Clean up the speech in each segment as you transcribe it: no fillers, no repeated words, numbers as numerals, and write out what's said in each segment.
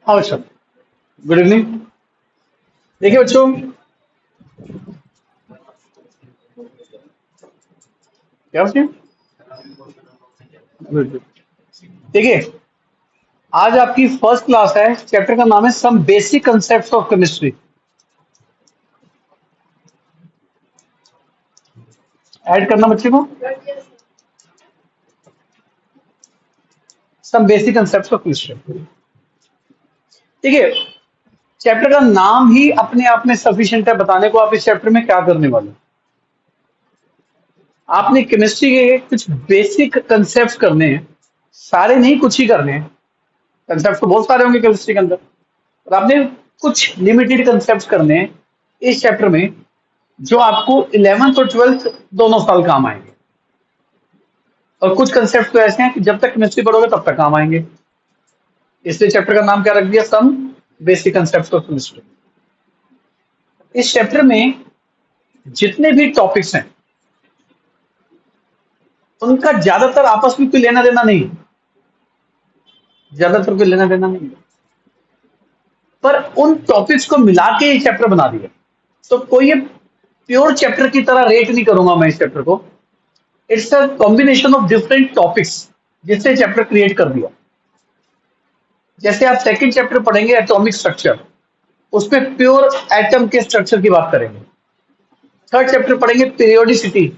हाँ बच्चों, good evening. देखिए बच्चों, क्या बच्चे, गुड गुड। देखिए, आज आपकी फर्स्ट क्लास है। चैप्टर का नाम है some basic concepts of chemistry. Add करना बच्चे को, some basic concepts of chemistry. देखिए, चैप्टर का नाम ही अपने आप में सफिशिएंट है बताने को आप इस चैप्टर में क्या करने वाले हो। आपने केमिस्ट्री के कुछ बेसिक कंसेप्ट्स करने हैं, सारे नहीं कुछ ही करने हैं। कंसेप्ट तो बहुत सारे होंगे केमिस्ट्री के अंदर, और आपने कुछ लिमिटेड कंसेप्ट करने हैं इस चैप्टर में, जो आपको 11th और 12th दोनों साल काम आएंगे। और कुछ कंसेप्ट तो ऐसे हैं कि जब तक केमिस्ट्री पढ़ोगे तब तक काम आएंगे। इसलिए चैप्टर का नाम क्या रख दिया, some basic concept of chemistry. इस चैप्टर में जितने भी टॉपिक्स हैं उनका ज्यादातर आपस में कोई लेना देना नहीं है, ज्यादातर कोई लेना देना नहीं है, पर उन टॉपिक्स को मिला के ये चैप्टर बना दिया। तो कोई ये प्योर चैप्टर की तरह रेट नहीं करूंगा मैं इस चैप्टर को। It's a combination of different topics जिससे चैप्टर क्रिएट कर दिया। जैसे आप सेकंड चैप्टर पढ़ेंगे एटॉमिक स्ट्रक्चर, उसमें प्योर एटम के स्ट्रक्चर की बात करेंगे। थर्ड चैप्टर पढ़ेंगे पीरियोडिसिटी,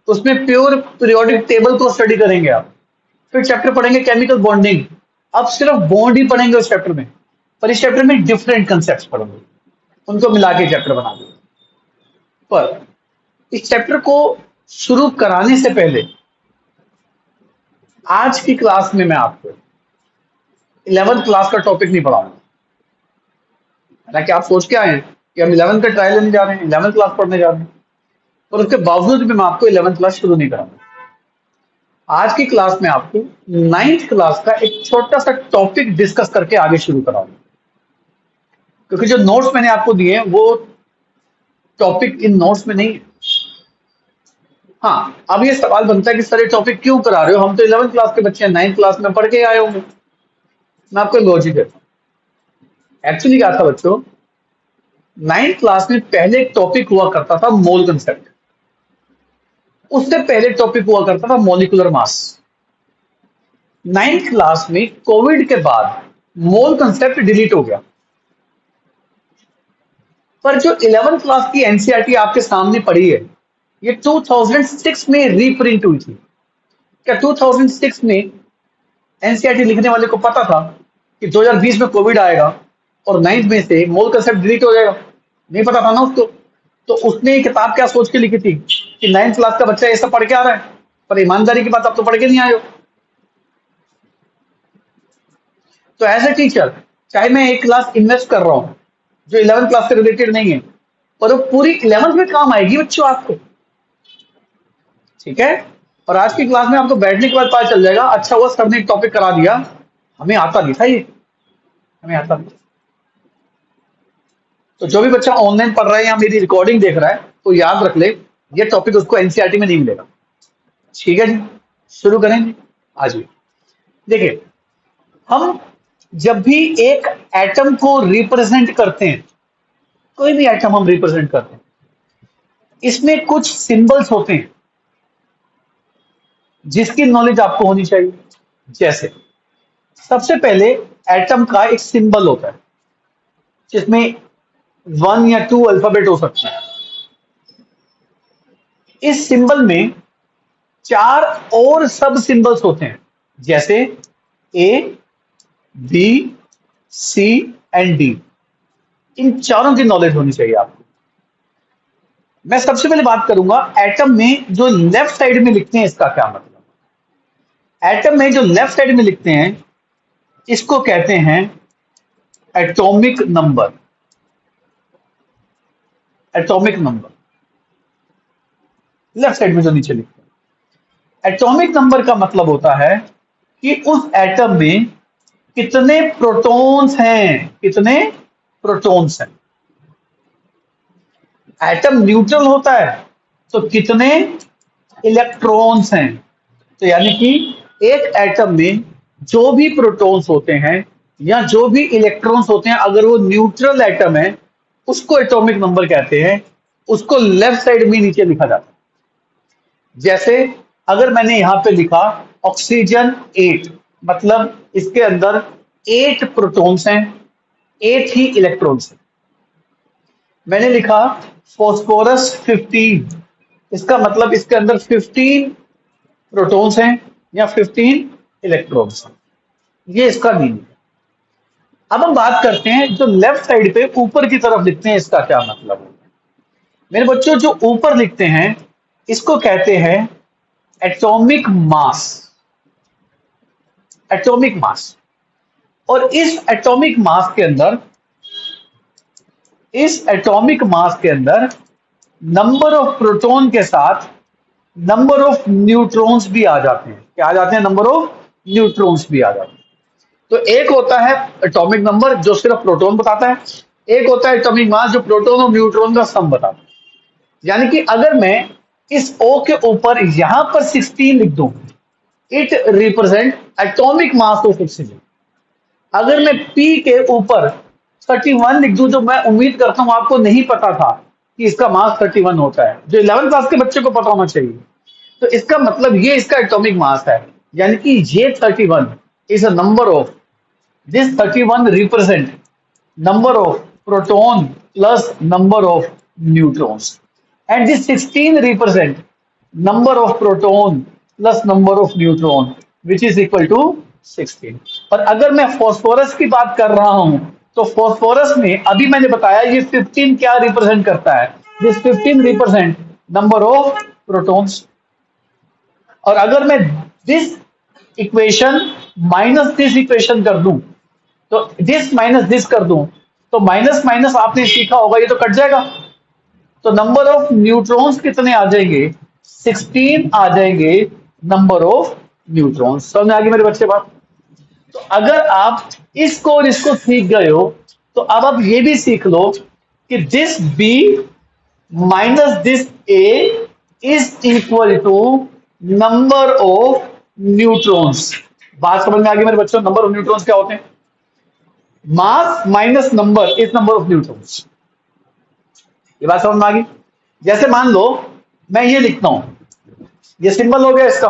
उसमें प्योर पीरियोडिक टेबल को स्टडी करेंगे आप। फिर चैप्टर पढ़ेंगे केमिकल बॉन्डिंग, अब सिर्फ बॉन्ड ही पढ़ेंगे उस चैप्टर में, पर इस चैप्टर में डिफरेंट कंसेप्ट पढ़ेंगे, उनको मिला के चैप्टर बना देंगे। पर इस चैप्टर को शुरू कराने से पहले आज की क्लास में मैं आपको 11th क्लास का टॉपिक नहीं पढ़ाऊंगा। हालांकि आप सोच के आए हैं कि हम 11th का ट्रायल लेने जा रहे हैं, 11th क्लास पढ़ने जा रहे हैं, और उसके बावजूद भी मैं आपको 11th क्लास शुरू नहीं कराऊंगा। आज की क्लास में आपको 9th क्लास का एक छोटा सा टॉपिक डिस्कस करके आगे शुरू कराऊंगा, क्योंकि जो नोट्स मैंने आपको दिए हैं वो टॉपिक इन नोट्स में नहीं है। हाँ, अब ये सवाल बनता है कि सर ये टॉपिक क्यों करा रहे हो, हम तो 11th क्लास के बच्चे हैं, 9th क्लास में पढ़ के आए होंगे। मैं आपको लॉजिक देता हूँ। एक्चुअली क्या था बच्चों, 9th क्लास में पहले टॉपिक हुआ करता था मोल कंसेप्ट, उससे पहले टॉपिक हुआ करता था मॉलिक्यूलर मास। 9th क्लास में कोविड के बाद मोल कंसेप्ट डिलीट हो गया, पर जो 11th क्लास की एनसीईआरटी आपके सामने पड़ी है, ये 2006 में रीप्रिंट हुई थी। क्या 2006 में एनसीईआरटी लिखने वाले को पता था कि 2020 में कोविड आएगा और 9th में से मोल कंसेप्ट डिलीट हो जाएगा? नहीं पता था ना उसको। तो उसने ये किताब क्या सोच के लिखी थी कि 9th क्लास का बच्चा ये सब पढ़ के आ रहा है, पर ईमानदारी की बात आप तो पढ़ के नहीं आए हो। तो एज ए टीचर, चाहे मैं एक क्लास इन्वेस्ट कर रहा हूं जो 11th क्लास से रिलेटेड नहीं है, पर वो पूरी 11th में काम आएगी बच्चों आपको, ठीक है। और आज की क्लास में आपको बैठने के बाद पता चल जाएगा, अच्छा हुआ सर ने एक टॉपिक करा दिया, हमें आता नहीं था ये, हमें आता नहीं। तो जो भी बच्चा ऑनलाइन पढ़ रहा है या मेरी रिकॉर्डिंग देख रहा है, तो याद रख ले, ये टॉपिक उसको एनसीईआरटी में नहीं मिलेगा। ठीक है जी, शुरू करेंगे आज भी। देखिए, हम जब भी एक एटम को रिप्रेजेंट करते हैं, कोई भी एटम हम रिप्रेजेंट करते हैं, इसमें कुछ सिंबल्स होते हैं जिसकी नॉलेज आपको होनी चाहिए। जैसे सबसे पहले एटम का एक सिंबल होता है जिसमें 1 या 2 अल्फाबेट हो सकते हैं। इस सिंबल में 4 और सब सिंबल्स होते हैं, जैसे ए, बी, सी एंड डी। इन चारों की नॉलेज होनी चाहिए आपको। मैं सबसे पहले बात करूंगा एटम में जो लेफ्ट साइड में लिखते हैं इसका क्या मतलब। एटम में जो लेफ्ट साइड में लिखते हैं इसको कहते हैं atomic number. Atomic number left side में जो नीचे लिखते हैं, एटॉमिक नंबर का मतलब होता है कि उस एटम में कितने प्रोटॉन्स हैं, कितने प्रोटॉन्स हैं। एटम न्यूट्रल होता है तो कितने इलेक्ट्रॉन्स हैं। तो यानी कि एक एटम में जो भी प्रोटॉन्स होते हैं या जो भी इलेक्ट्रॉन्स होते हैं अगर वो न्यूट्रल एटम है उसको एटॉमिक नंबर कहते हैं, उसको लेफ्ट साइड में नीचे लिखा जाता है। जैसे अगर मैंने यहां पे लिखा ऑक्सीजन 8, मतलब इसके अंदर 8 प्रोटॉन्स हैं, 8 ही इलेक्ट्रॉन्स हैं। मैंने लिखा फॉस्फोरस 15, इसका मतलब इसके अंदर 15 प्रोटॉन्स हैं या 15 इलेक्ट्रॉन्स हैं। ये इसका मीनिंग है। अब हम बात करते हैं जो लेफ्ट साइड पे ऊपर की तरफ लिखते हैं इसका क्या मतलब है। मेरे बच्चों जो ऊपर लिखते हैं इसको कहते हैं एटॉमिक मास। Atomic mass. और इस एटॉमिक मास के अंदर नंबर ऑफ प्रोटॉन के साथ नंबर ऑफ न्यूट्रॉन्स भी आ जाते हैं। क्या आ जाते हैं? नंबर ऑफ न्यूट्रॉन्स भी आ जाते हैं। तो एक होता है एटॉमिक नंबर जो सिर्फ प्रोटॉन बताता है, एक होता है एटॉमिक मास जो प्रोटॉन और न्यूट्रॉन का सम बताता है। यानी कि अगर मैं इस O के ऊपर यहां पर 16 लिख दूं, it represent atomic mass of oxygen. अगर मैं P के ऊपर 31 लिख दूं, जो मैं उम्मीद करता हूं आपको नहीं पता था कि इसका मास 31 होता है, जो 11th क्लास के बच्चे को पता होना चाहिए, तो इसका मतलब ये इसका एटॉमिक मास है। यानी कि ये 31 is a number of, this 31 represent number of proton plus number of neutrons, and this 16 represent number of proton plus number of neutron, which is equal to 16। और अगर मैं फॉस्फोरस की बात कर रहा हूं तो फॉस्फोरस में अभी मैंने बताया ये 15 क्या रिप्रेजेंट करता है, this 15 represent number of protons. और अगर मैं this equation minus this equation कर दूं, तो दिस माइनस दिस कर दूं, तो माइनस माइनस आपने सीखा होगा ये तो कट जाएगा। तो नंबर ऑफ न्यूट्रॉन्स कितने आ जाएंगे? 16 आ जाएंगे नंबर ऑफ न्यूट्रॉन्स। समझ आ गई मेरे बच्चे बात? तो अगर आप इसको और इसको सीख गए हो तो अब आप ये भी सीख लो कि this B minus this A is equal to number of neutrons. बात समझ में आ गई मेरे बच्चों? नंबर ऑफ न्यूट्रॉन्स क्या होते हैं? Mass minus number is number of neutrons. ये बात समझ में आ गई? जैसे मान लो मैं ये लिखता हूं, ये सिंबल हो गया इसका,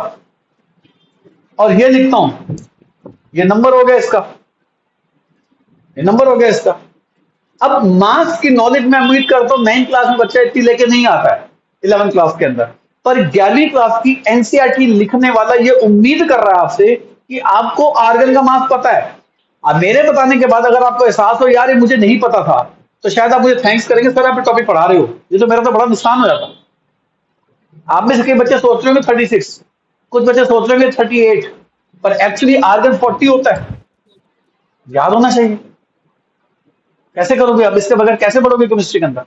और ये लिखता हूं, ये नंबर हो गया इसका, ये नंबर हो गया इसका। अब मास की नॉलेज मैं उम्मीद करता हूं 9th क्लास में बच्चा इतनी लेके नहीं आता है 11th क्लास के अंदर, पर 11वीं क्लास की एनसीईआरटी लिखने वाला ये उम्मीद कर रहा है आपसे कि आपको आर्गन का मास पता है। अब मेरे बताने के बाद अगर आपको एहसास हो यार ये मुझे नहीं पता था, तो शायद आप मुझे थैंक्स करेंगे, सर आप टॉपिक पढ़ा रहे हो, ये तो मेरा तो बड़ा नुकसान हो जाता। आप में से कई बच्चे सोच रहे होंगे 36, कुछ बच्चे सोच रहे होंगे 38, पर एक्चुअली आर्गन 40 होता है। याद होना चाहिए। कैसे करोगे आप? इसके बगैर कैसे बढ़ोगे केमिस्ट्री के अंदर?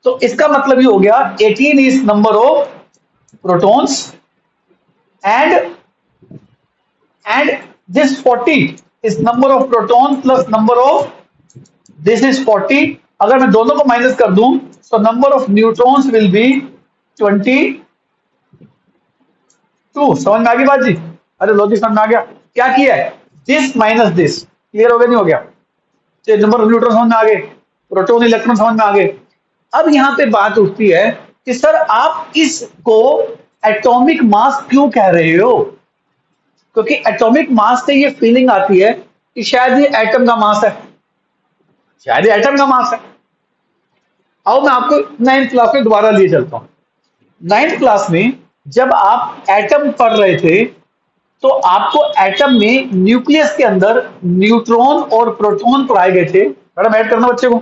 तो इसका मतलब ये हो गया 18 is number of protons and this 40 is number of proton plus number of this is 40। अगर मैं दोनों को माइनस कर दूं तो number of neutrons will be 22। समझ में आ गई बात जी? अरे लॉजिक समझ में आ गया? क्या किया है? This minus this. क्लियर हो गया नहीं हो गया? नंबर ऑफ न्यूट्रॉन समझ में आ गए, प्रोटॉन इलेक्ट्रॉन समझ में आ गए। अब यहां पे बात उठती है कि सर आप इसको एटॉमिक मास क्यों कह रहे हो? क्योंकि एटॉमिक मास से ये फीलिंग आती है कि शायद ये एटम का मास है, शायद ये एटम का मास है। अब मैं आपको 9th क्लास में दोबारा लिए चलता हूं। 9th क्लास में जब आप एटम पढ़ रहे थे तो आपको एटम में न्यूक्लियस के अंदर न्यूट्रॉन और प्रोटॉन पढ़ाए गए थे। मैडम ऐड करना बच्चे को।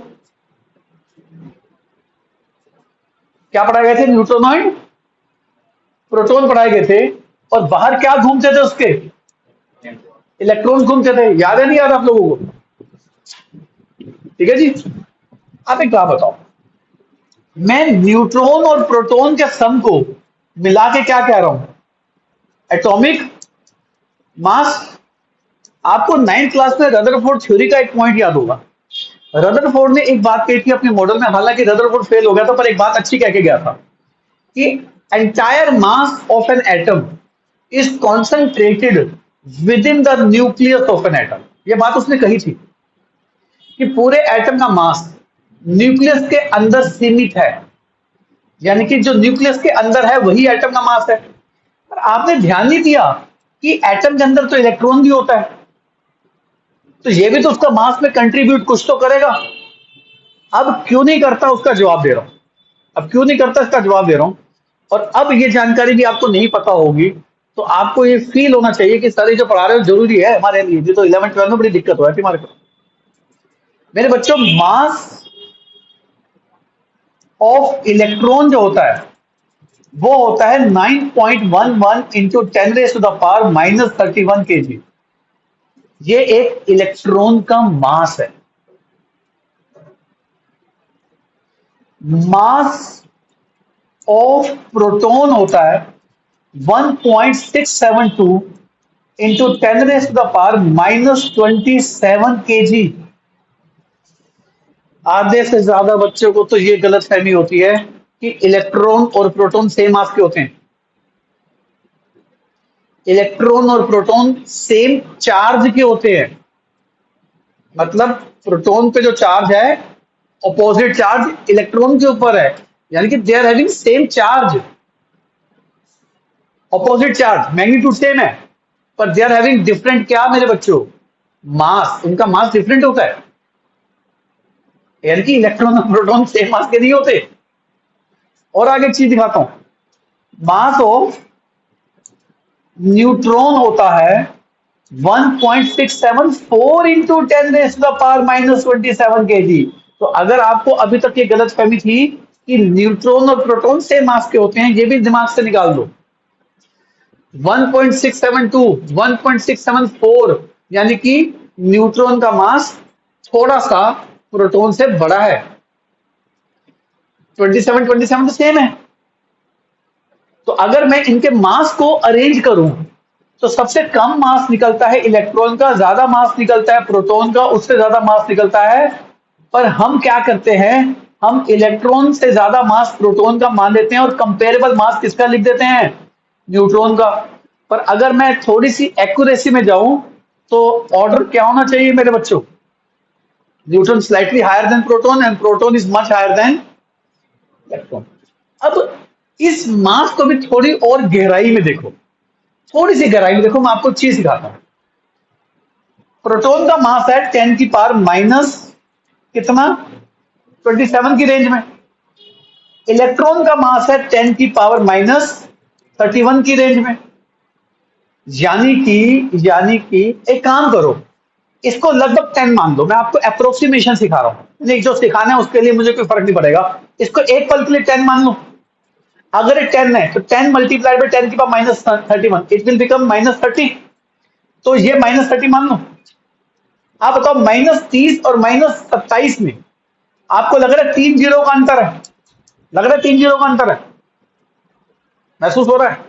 क्या पढ़ाए गए थे? न्यूट्रॉन, प्रोटॉन पढ़ाए गए थे, और बाहर क्या घूमते थे उसके? इलेक्ट्रॉन्स घूमते थे। याद है नहीं याद आप लोगों को? ठीक है जी। आप एक बात बताओ, मैं न्यूट्रॉन और प्रोटॉन के सम को मिला के क्या कह रहा हूं? Atomic mass. आपको 9th क्लास में रदरफोर्ड थ्योरी का एक पॉइंट याद होगा। रदरफोर्ड ने एक बात कही थी अपने मॉडल में, हालांकि रदरफोर्ड फेल हो गया था, पर एक बात अच्छी कह के गया था कि entire mass of an atom is concentrated within the nucleus of an atom। ये बात उसने कही थी कि पूरे एटम का मास न्यूक्लियस के अंदर सीमित है, यानी कि जो न्यूक्लियस के अंदर है वही एटम का मास है। पर आपने ध्यान नहीं दिया कि एटम के अंदर तो इलेक्ट्रॉन भी होता है, तो ये भी तो उसका मास में कंट्रीब्यूट कुछ तो करेगा। अब क्यों नहीं करता उसका जवाब दे रहा हूं, अब क्यों नहीं करता इसका जवाब दे रहा हूं। और अब ये जानकारी भी आपको नहीं पता होगी, तो आपको ये फील होना चाहिए कि सर ये जो पढ़ा रहे हो जरूरी है हमारे लिए, ये तो 11th 12th में बड़ी दिक्कत हो जाती है हमारे को। मेरे बच्चों, मास ऑफ इलेक्ट्रॉन जो होता है वो होता है 9.11 इंटू 10⁻³ kg। ये एक इलेक्ट्रॉन का मास है। मास ऑफ प्रोटॉन होता है 1.672 इंटू 10⁻⁻27 kg। आधे से ज्यादा बच्चों को तो ये गलत फहमी होती है कि इलेक्ट्रॉन और प्रोटॉन सेम मास के होते हैं। इलेक्ट्रॉन और प्रोटॉन सेम चार्ज के होते हैं, मतलब प्रोटॉन पे जो चार्ज है ऑपोजिट चार्ज इलेक्ट्रॉन के ऊपर है, यानी कि they are having same charge, opposite charge, magnitude same है, पर दे आर हैविंग डिफरेंट क्या मेरे बच्चों, मास। उनका मास डिफरेंट होता है, यानी कि इलेक्ट्रॉन और प्रोटॉन सेम मास के नहीं होते। और आगे एक चीज दिखाता हूं, मास ऑफ न्यूट्रॉन होता है 1.674 इंटू 10⁻⁻27 kg। तो अगर आपको अभी तक ये गलत फहमी थी कि न्यूट्रॉन और प्रोटॉन सेम मास के होते हैं, ये भी दिमाग से निकाल दो। 1.672 1.674 यानी कि न्यूट्रॉन का मास थोड़ा सा प्रोटॉन से बड़ा है। 27 तो सेम है। तो अगर मैं इनके मास को अरेंज करूं तो सबसे कम मास निकलता है इलेक्ट्रॉन का, ज्यादा मास निकलता है प्रोटॉन का, उससे ज्यादा मास निकलता है। पर हम क्या करते हैं, हम इलेक्ट्रॉन से ज्यादा मास प्रोटॉन का मान लेते हैं और कंपेरेबल मास किसका लिख देते हैं, न्यूट्रॉन का। पर अगर मैं थोड़ी सी एक्यूरेसी में जाऊं तो ऑर्डर क्या होना चाहिए मेरे बच्चों, neutron slightly higher than proton and proton is much higher than electron. अब इस मास को भी थोड़ी और गहराई में देखो, थोड़ी सी गहराई में देखो, मैं आपको चीज सिखाता हूं। प्रोटॉन का मास है 10 की पावर माइनस कितना, 27 की रेंज में। इलेक्ट्रॉन का मास है 10 की पावर माइनस 31 की रेंज में। यानी कि एक काम करो, इसको लगभग 10 मान लो, मैं आपको अप्रोक्सीमेशन सिखा रहा हूं, नहीं जो सिखाना है उसके लिए मुझे कोई फर्क नहीं पड़ेगा। इसको एक पल के लिए 10 मान लो। अगर ये 10 है तो 10 मल्टीप्लाइड बाय 10 की power minus 31, it will become -30। तो ये -30 मान लो। आप बताओ -30 और -27 में आपको लग रहा है 3 जीरो का अंतर है, लग रहा है 3 जीरो का अंतर है, महसूस हो रहा है।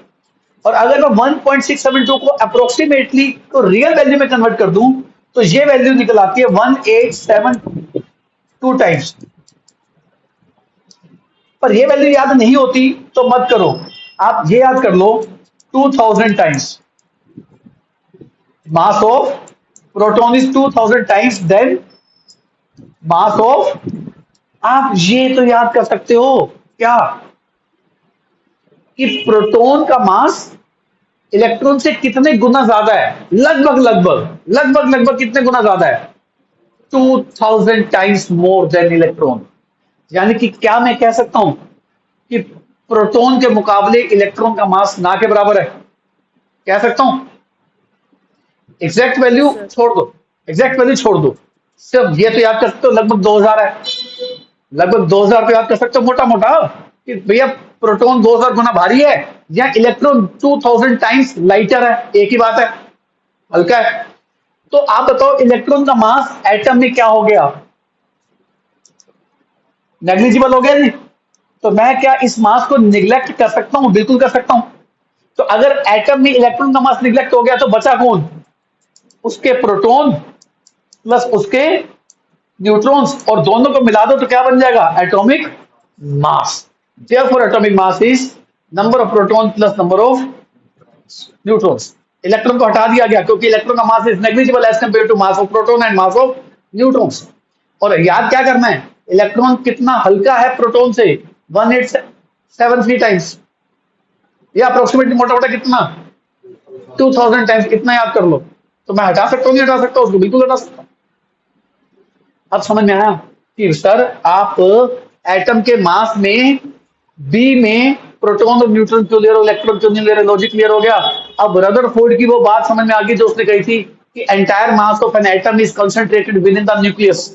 और अगर मैं 1.672 को अप्रोक्सीमेटली को रियल वैल्यू में कन्वर्ट कर दूं तो ये वैल्यू निकल आती है 1872 टाइम्स। पर ये वैल्यू याद नहीं होती तो मत करो, आप ये याद कर लो 2000 times. Mass of proton is 2000 times than mass of, आप ये तो याद कर सकते हो क्या कि प्रोटॉन का मास इलेक्ट्रॉन से कितने गुना ज्यादा है, लगभग कितने गुना ज्यादा है, 2000 टाइम्स मोर देन इलेक्ट्रॉन। यानी कि क्या मैं कह सकता हूं कि प्रोटॉन के मुकाबले इलेक्ट्रॉन का मास ना के बराबर है, कह सकता हूं। एग्जैक्ट वैल्यू छोड़ दो, एग्जैक्ट वैल्यू छोड़ दो, सिर्फ ये तो याद कर सकते हो लगभग 2000 है, लगभग 2000 तो याद कर सकते हो मोटा मोटा कि भैया प्रोटॉन 2000 गुना भारी है या इलेक्ट्रॉन 2000 टाइम्स लाइटर है, एक ही बात है, हल्का है। तो आप बताओ इलेक्ट्रॉन का मास एटम में क्या हो गया, नेग्लिजिबल हो गया नहीं। तो मैं क्या इस मास को निग्लेक्ट कर सकता हूं, बिल्कुल कर सकता हूं। तो अगर एटम में इलेक्ट्रॉन का मास निग्लेक्ट हो गया तो बचा कौन, उसके प्रोटॉन प्लस उसके न्यूट्रॉन्स, और दोनों को मिला दो तो क्या बन जाएगा, atomic mass. Therefore atomic mass is number of proton plus number of neutrons। Electron को हटा दिया गया क्योंकि इलेक्ट्रॉन का mass is negligible as compare to mass of proton and mass of neutrons. और याद क्या करना है, इलेक्ट्रॉन कितना हल्का है प्रोटॉन से, 1873 टाइम्स, या अप्रोक्सीमेटली मोटा मोटा कितना 2000 टाइम्स, इतना याद कर लो। तो मैं हटा सकता हूँ नहीं हटा सकता उसको, बिल्कुल हटा सकता हूँ। अब समझ में आया कि सर आप एटम के मास में बी में प्रोटॉन और न्यूट्रॉन क्यों ले रहे हो, इलेक्ट्रॉन क्यों नहीं ले रहे, लॉजिक क्लियर हो गया। अब रदरफोर्ड की वो बात समझ में आ गई जो उसने कही थी कि entire mass of an atom is concentrated with in the nucleus,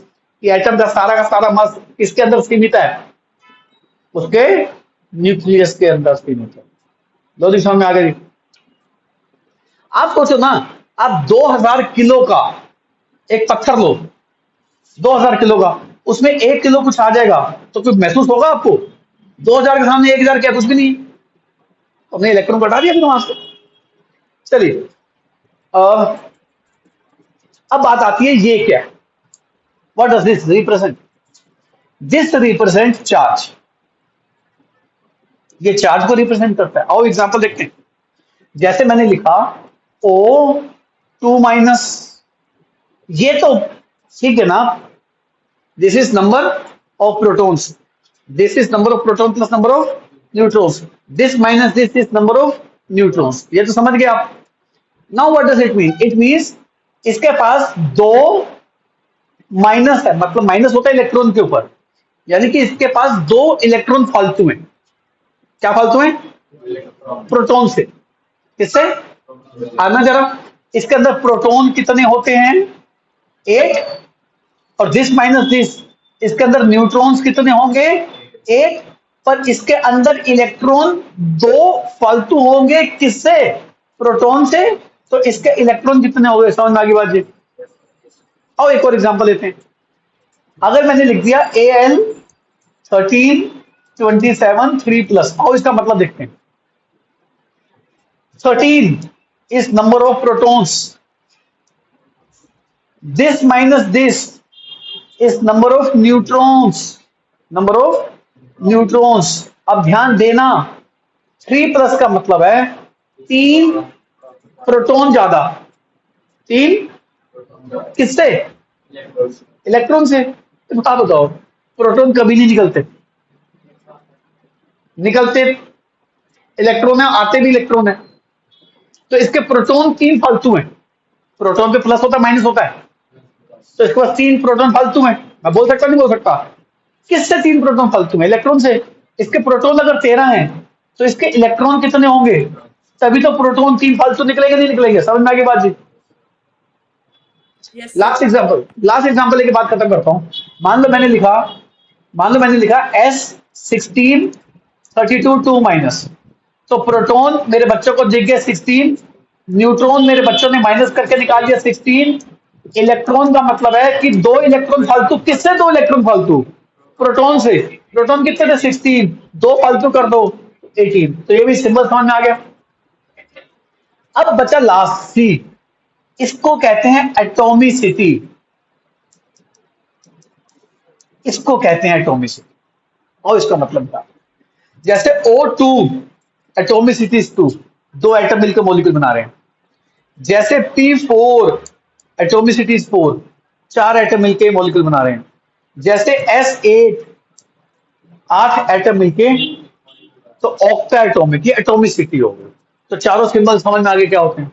कि एटम का सारा मास किसके अंदर सीमित है, उसके न्यूक्लियस के अंदर सीमित है। लॉजिक समझ में आ गई। आप सोचो ना, आप 2000 किलो का एक पत्थर लो, 2000 किलो का, उसमें 1 किलो कुछ आ जाएगा तो कुछ महसूस होगा आपको? 2000 के सामने 1000 क्या कुछ भी नहीं। हमने इलेक्ट्रॉन को हटा दिया फिर वहां से। चलिए अब बात आती है ये क्या है, what does this represent? This represent charge, ये चार्ज को रिप्रेजेंट करता है। आओ एग्जांपल देखते हैं। जैसे मैंने लिखा O2 माइनस, ये तो ठीक है ना, this is number of protons, this is number of proton plus number of neutrons, this minus this is number of neutrons, ये तो समझ गए आप। Now what does it mean? It means इसके पास दो माइनस है, मतलब माइनस होता है इलेक्ट्रॉन के ऊपर, यानी कि इसके पास दो इलेक्ट्रॉन फालतू हैं। क्या फालतू है? प्रोटॉन से। किससे? आना जरा, इसके अंदर प्रोटॉन कितने होते हैं? 8, और दिस माइनस दिस, इसके अंदर न्यूट्रॉन्स कितने होंगे? 8, पर इसके अंदर इलेक्ट्रॉन दो फालतू होंगे। किससे? प्रोटॉन से। तो इसके इलेक्ट्रॉन कितने हो गए? समझ में आ गई बात जी? और एक और एग्जांपल लेते हैं। अगर मैंने लिख दिया Al1327 3+, और इसका मतलब देखते हैं। 13 is number of protons, this minus this is number of neutrons, number of neutrons। अब ध्यान देना, 3+ का मतलब है 3 प्रोटॉन ज्यादा, 3 किससे? इलेक्ट्रॉन से। तो बता बताओ, प्रोटॉन कभी नहीं निकलते, निकलते इलेक्ट्रॉन है, आते भी इलेक्ट्रॉन है। तो इसके प्रोटॉन 3 फालतू हैं। प्रोटॉन पे प्लस होता है माइनस होता है, तो इसके पास 3 प्रोटॉन फालतू हैं। मैं बोल सकता नहीं बोल सकता? किससे 3 प्रोटॉन फालतू हैं? इलेक्ट्रॉन से। इसके प्रोटॉन अगर 13 हैं तो इसके इलेक्ट्रॉन कितने होंगे? तभी तो प्रोटॉन 3 फालतू निकलेंगे, नहीं निकलेंगे? समझ में आ गई बात जी? लास्ट एग्जाम्पल लेके बात खत्म करता हूं। मान लो मैंने लिखा S16 32 2 माइनस, तो प्रोटॉन मेरे बच्चों को दिख गया 16, न्यूट्रॉन मेरे बच्चों ने माइनस करके निकाल दिया 16, इलेक्ट्रॉन का मतलब है कि 2 इलेक्ट्रॉन फालतू। किससे 2 इलेक्ट्रॉन फालतू? प्रोटॉन से। प्रोटॉन कितने थे? 16, 2 फालतू कर दो 18। तो ये भी सिंबल समझ में आ गया। अब बचा लास्ट सी, इसको कहते हैं एटॉमिसिटी, इसको कहते हैं एटॉमिसिटी। और इसका मतलब क्या? जैसे O2 एटॉमिसिटी इज 2, 2 एटम मिलकर मॉलिक्यूल बना रहे हैं। जैसे P4 एटॉमिसिटी इज 4, 4 एटम मिलकर मॉलिक्यूल बना रहे हैं। जैसे S8 8 एटम मिलके, तो ऑक्टा एटॉमिक, ये एटॉमिसिटी हो गई। तो चारों सिंबल समझ में आगे क्या होते हैं?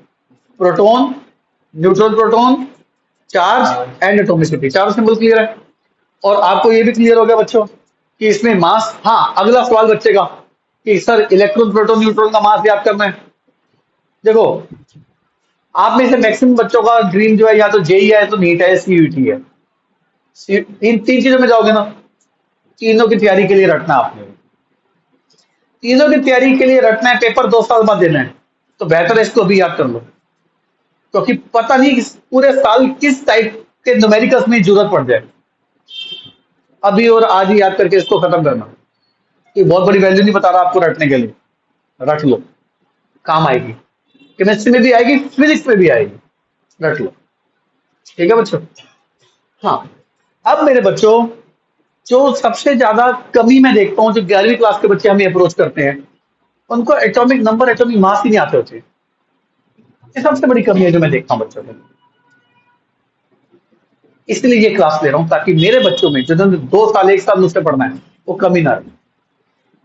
Proton, neutron, proton, charge and atomicity. चारों सिंबल क्लियर है। और आपको ये भी क्लियर हो गया बच्चों कि इसमें मास। हाँ, अगला सवाल बचेगा कि सर इलेक्ट्रॉन, प्रोटॉन, न्यूट्रॉन का मास याद करना है। देखो, आप में से मैक्सिमम बच्चों का ड्रीम जो है या तो जेई है, तो नीट है, सीयूटी है। इन 3 चीजों में जाओगे ना, तीनों की तैयारी के लिए रटना आपने, तीनों की तैयारी के लिए रटना है। पेपर 2 साल बाद देना है, तो बेहतर है इसको अभी याद कर लो, क्योंकि पता नहीं पूरे साल किस टाइप के न्यूमेरिकल्स में जरूरत पड़ जाए। अभी और आज ही याद करके इसको खत्म करना। ये बहुत बड़ी वैल्यू नहीं बता रहा आपको रटने के लिए, रट लो, काम आएगी। केमिस्ट्री में भी आएगी, फिजिक्स में भी आएगी, रट लो। ठीक है बच्चों? हाँ, अब मेरे बच्चों, जो सबसे ज्यादा कमी मैं देखता हूँ, जो 11वीं क्लास के बच्चे हमें अप्रोच करते हैं, उनको एटॉमिक नंबर, एटॉमिक मास ही नहीं आते होते। ये सबसे बड़ी कमी है जो मैं देखता हूँ बच्चों में। इसलिए ये क्लास ले रहा हूं ताकि मेरे बच्चों में जिन्होंने 2 साल 1 साल मुझसे पढ़ना है वो कमी ना रहे।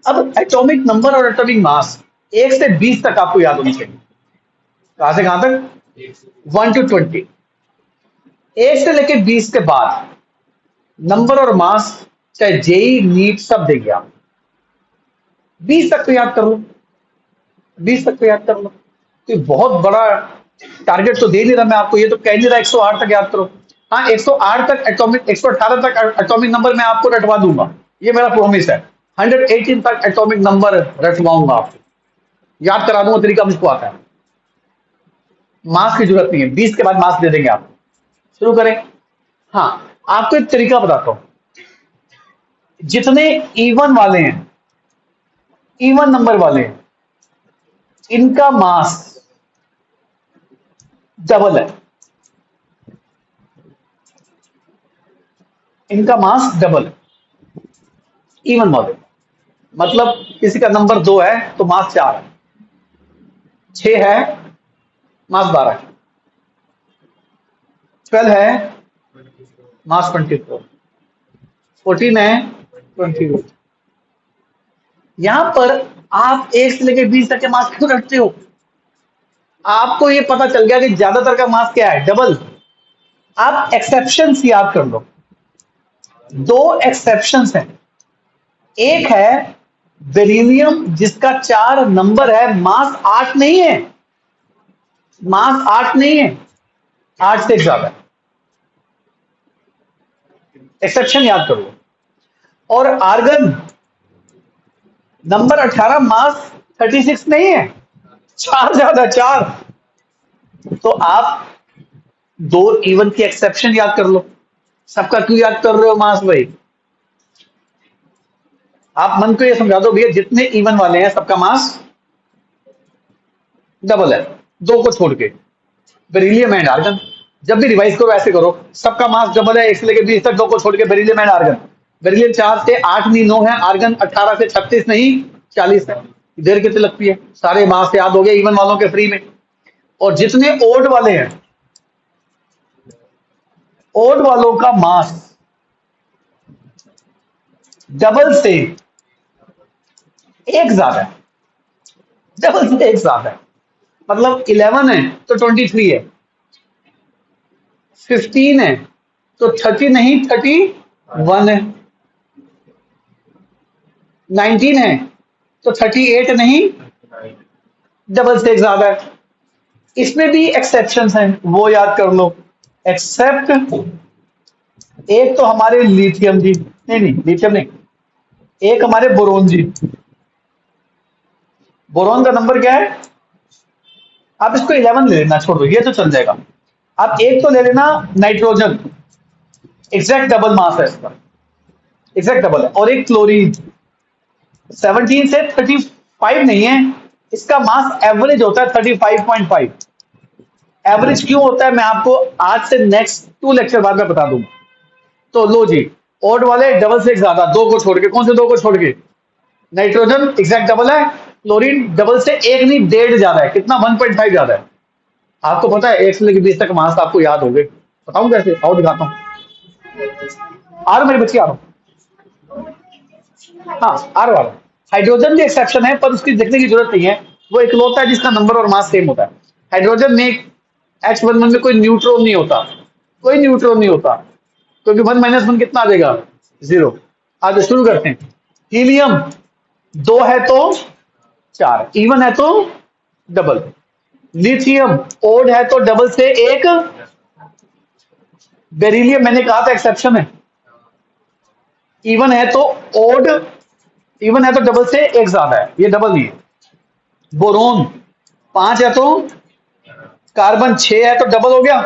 अब एटॉमिक नंबर और एटॉमिक मास 1 से 20 तक आपको याद होनी चाहिए। कहां से कहां तक? 1 to 20। 1 से लेके 20 के बाद नंबर और मास चाहे जेई नीट सब देंगे आप। 20 तक तो याद कर लो, 20 तक तो याद कर लो। तो ये बहुत बड़ा टारगेट तो दे नहीं रहा मैं आपको, ये तो कह नहीं रहा 108 तक याद करो। हाँ 108 तक एटॉमिक, 118 तक एटॉमिक नंबर मैं आपको रटवा दूंगा, ये मेरा प्रॉमिस है। 118 तक एटॉमिक नंबर रटवाऊंगा आपको, याद करा दूंगा, तरीका मुझको आता है। मास की जरूरत नहीं है, 20 के बाद मास दे देंगे आपको। शुरू करें। हाँ आपको एक तरीका बताता हूं। जितने इवन वाले हैं, इवन नंबर वाले हैं, इनका मास डबल है। इनका मास डबल है इवन वाले। मतलब किसी का नंबर 2 है तो मास 4 है, 6 है मास 12 है, 12 है मास 24, 14 है 22। यहां पर आप 1 से लेकर 20 तक के मास क्यों रखते हो? आपको ये पता चल गया कि ज्यादातर का मास क्या है? डबल। आप एक्सेप्शंस याद कर लो। 2 एक्सेप्शंस हैं। एक है बेरिलियम जिसका 4 नंबर है, मास 8 नहीं है, मास 8 नहीं है, 8 से ज्यादा है। एक्सेप्शन याद करो। और आर्गन नंबर 18, मास 36 नहीं है, 4 ज्यादा, 4। तो आप 2 इवन की एक्सेप्शन याद कर लो। सबका क्यों याद कर रहे हो मास भाई? आप मन को ये समझा दो भैया, जितने इवन वाले हैं सबका मास डबल है, 2 को छोड़ के। बेरिलियम एंड आर्गन, जब भी रिवाइज करो ऐसे करो, सबका मास डबल है 1 से लेकर 20 तक, 2 को छोड़ के बेरिलियम एंड आर्गन। बेरिलियम 4 से 8 नहीं 9 है, आर्गन 18 से 36 नहीं 40 है। देर कितनी लगती है? सारे मास याद हो गए इवन वालों के फ्री में। और जितने ओड वाले हैं, ओड वालों का मास डबल से 1 ज्यादा है, डबल से 1 ज्यादा है। मतलब 11 है तो 23 है, 15 है तो 30 नहीं 31 है, 19 है तो 38 नहीं, डबल से 1 ज्यादा है। इसमें भी एक्सेप्शंस हैं, वो याद कर लो। एक्सेप्ट एक तो हमारे लिथियम जी, नहीं नहीं लिथियम नहीं, एक हमारे बोरोन जी। बोरोन का नंबर क्या है? आप इसको 11 ले लेना, छोड़ दो ये तो चल जाएगा। आप एक तो ले लेना नाइट्रोजन, एग्जैक्ट डबल मास है इसका, एग्जैक्ट डबल है। और एक क्लोरीन 17 से 35 नहीं है, इसका मास एवरेज होता है 35.5। एवरेज क्यों होता है मैं आपको आज से नेक्स्ट 2 लेक्चर बाद में बता दूंगा। तो लो जी, ओड वाले डबल से 1 ज्यादा, 2 को छोड़ के। कौन से 2 को छोड़ के? नाइट्रोजन एग्जैक्ट डबल है, क्लोरीन डबल से 1 नहीं 1.5 ज्यादा है। कितना? 1.5 ज्यादा है। आपको पता है 1 से लेकर 20 तक मास आपको याद हो गए? बताऊं कैसे? आओ दिखाता हूँ। आ रहा मेरे बच्चे, आ रहा हूँ। हाँ आ रहा। हाइड्रोजन भी एक्सेप्शन है पर उसकी देखने की जरूरत नहीं है, वो इकलौता है जिसका नंबर और मास सेम होता है। हाइड्रोजन में H11 में कोई न्यूट्रॉन नहीं होता, कोई न्यूट्रॉन नहीं होता, क्योंकि 1 - 1 कितना आ जाएगा? 0। आज शुरू करते हैं। हीलियम 2 है तो 4, इवन है तो डबल। लिथियम ओड है तो डबल से 1। बेरिलियम मैंने कहा था एक्सेप्शन है, इवन है तो ओड, इवन है तो डबल से 1 ज्यादा है, ये डबल नहीं है। बोरोन 5 है तो, कार्बन 6 है तो डबल हो गया।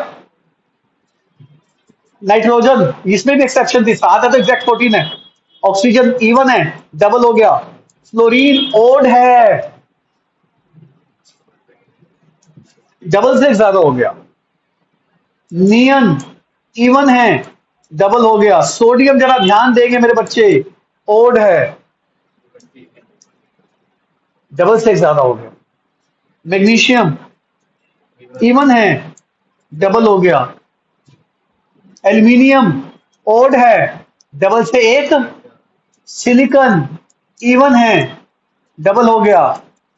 नाइट्रोजन इसमें भी एक्सेप्शन थी, 7 है तो एग्जैक्ट 14 है। ऑक्सीजन इवन है, डबल हो गया। फ्लोरीन ओड है, डबल से ज्यादा हो गया। नियन इवन है, डबल हो गया। सोडियम जरा ध्यान देंगे मेरे बच्चे, ओड है, डबल से ज्यादा हो गया। मैग्नीशियम इवन है, डबल हो गया। एल्यूमिनियम ओड है, डबल से एक। सिलिकॉन इवन है, डबल हो गया।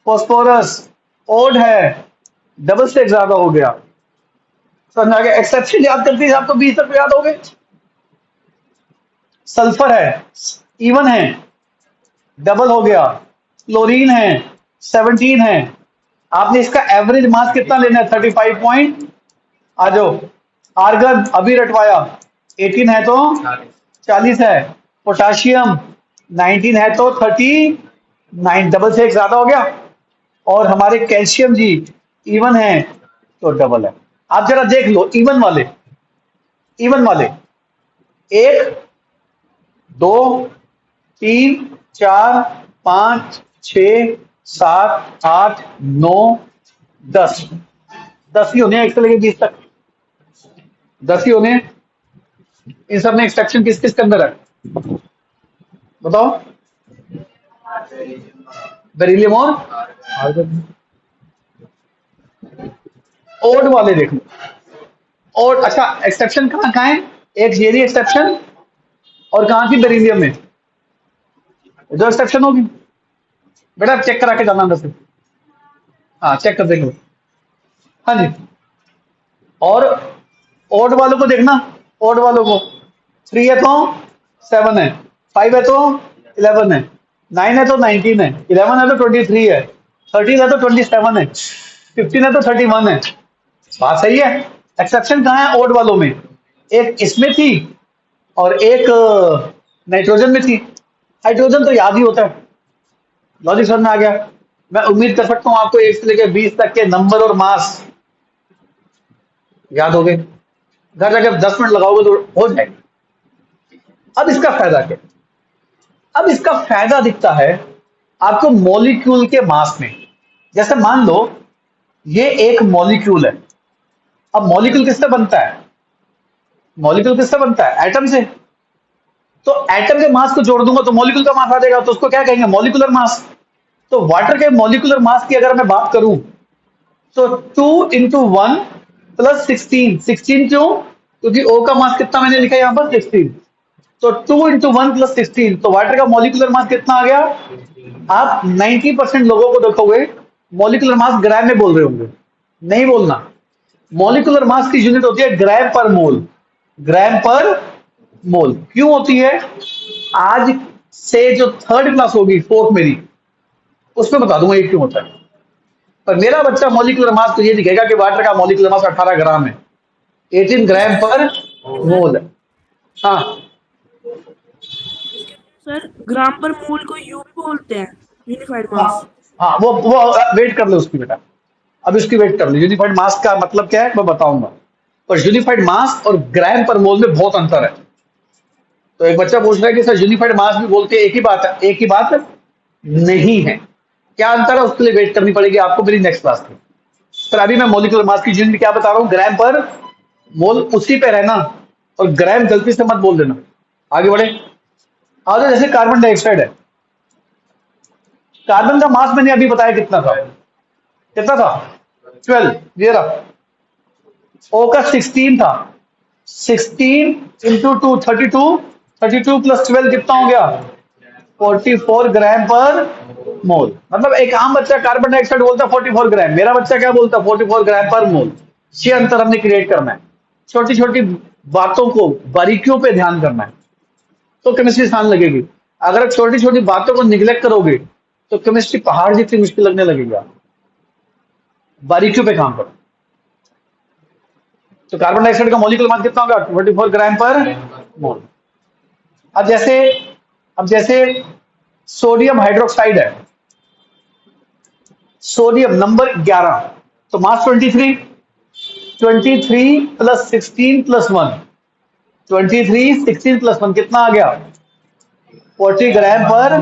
फॉस्फोरस ओड है, डबल से एक ज्यादा हो गया। समझ आ गया? एक्सेप्शन याद करते हैं आपको 20 तक याद हो गए। सल्फर है, इवन है, डबल हो गया। क्लोरीन है, 17 है। आपने इसका एवरेज मास कितना लेना है? 35 पॉइंट। आ जाओ। आर्गन अभी रटवाया, 18 है तो 40 है। पोटाशियम 19 है तो 39, डबल से एक ज्यादा हो गया। और हमारे कैल्शियम जी इवन है तो डबल है। आप जरा देख लो इवन वाले, इवन वाले 1 2 3 4 5 6 7 8 9 10, 10 ही होने हैं 1 से लेकर 20 तक, 10 ही होने हैं। इन सब में एक्सेप्शन किस किस के अंदर है बताओ? बेरिलियम और आर्गन। ओड वाले देख लो। और अच्छा, एक्सेप्शन कहाँ कहाँ है? एक जेरी एक्सेप्शन, और कहाँ की? बेरिलियम में। दो एक्सेप्शन होगी बेटा, आप चेक करा के जाना अंदर से। हाँ चेक कर देंगे। हाँ जी। और ओड वालों को देखना, ओड वालों को 3 है तो 7 है, 5 है तो 11 है, 9 है तो 19 है, 11 है तो 23 है, 13 है तो 27 है, 15 है तो 31 है। बात सही है। एक्सेप्शन कहाँ है ओड वालों में? एक इसमें थी और एक नाइट्रोजन में थी। हाइड्रोजन तो याद ही होता है। लॉजिक समझ में आ गया? मैं उम्मीद कर सकता हूं आपको 1 से लेकर 20 तक के नंबर और मास याद हो गए। घर जाकर 10 मिनट लगाओगे तो हो जाएगा। अब इसका फायदा क्या? अब इसका फायदा दिखता है आपको मॉलिक्यूल के मास में। जैसे मान लो ये एक मॉलिक्यूल है। अब मॉलिक्यूल किससे बनता है? मॉलिक्यूल किससे बनता है? एटम से। तो एटम के मास को जोड़ दूंगा तो मॉलिक्यूल का मास आ जाएगा, तो उसको क्या कहेंगे? Molecular mass. तो वाटर के मॉलिक्यूलर मास की अगर मैं बात करूं तो 2 इंटू 1 प्लस 16, 16 क्यों? क्योंकि O का मास कितना मैंने लिखा यहां पर? 16। तो 2 इंटू 1 प्लस 16, तो वाटर का मॉलिक्यूलर मास कितना आ गया? आप 90% लोगों को देखोगे मॉलिक्यूलर मास ग्राम में बोल रहे होंगे। नहीं बोलना। मॉलिक्यूलर मास की यूनिट होती है ग्राम पर मोल। ग्राम पर मोल क्यों होती है? आज से जो थर्ड क्लास होगी, फोर्थ मेरी, उसमें बता दूंगा ये क्यों होता है। पर मेरा बच्चा मॉलिक्यूलर मास तो ये दिखेगा कि वाटर का मॉलिक्यूलर मास 18 ग्राम है, 18 ग्राम पर सर मोल है। हाँ इसके सर ग्राम पर मोल को यू भी बोलते हैं, यूनिफाइड हाँ मास। हाँ, वो वेट कर लो उसकी बेटा। अब इसकी वेट कर लो। यूनिफाइड मास का मतलब क्या है मैं बताऊंगा। पर यूनिफाइड मास और ग्राम पर मोल में बहुत अंतर है। तो एक बच्चा पूछ रहा है कि सर यूनिफाइड मास भी बोलते हैं एक ही बात है? एक ही बात नहीं है। क्या अंतर है उसके लिए वेट करनी पड़ेगी आपको मेरी नेक्स्ट क्लास में। पर अभी मैं मॉलिक्यूलर मास की यूनिट क्या बता रहा हूँ? ग्राम पर मोल, उसी पे रहना। और ग्राम गलती से मत बोल देना। आगे बढ़े। आज जैसे कार्बन डाइऑक्साइड है, कार्बन का मास मैंने अभी बताया कितना था? कितना था? 12। ये रहा। ओ का 16 था। 16 इंटू 2 32, 32 प्लस 12 कितना हो गया? 44 ग्राम पर मोल। मतलब एक आम बच्चा कार्बन डाइऑक्साइड बोलता है 44 ग्राम, मेरा बच्चा क्या बोलता है? 44 ग्राम पर मोल। ये अंतर हमने क्रिएट करना है। छोटी छोटी बातों को, बारीकियों पे ध्यान करना है तो केमिस्ट्री आसान लगेगी। अगर आप छोटी छोटी बातों को निग्लेक्ट करोगे तो केमिस्ट्री पहाड़ जितनी मुश्किल लगने लगेगी। आप बारीकियों पे काम करो। तो कार्बन डाइऑक्साइड का मॉलिक्यूलर मास कितना होगा? 24 ग्राम पर मोल। अब जैसे अब जैसे सोडियम हाइड्रोक्साइड है, सोडियम नंबर 11, तो मास 23। 23 प्लस 16 प्लस 1, 23 16 प्लस 1 कितना आ गया? 40 ग्राम पर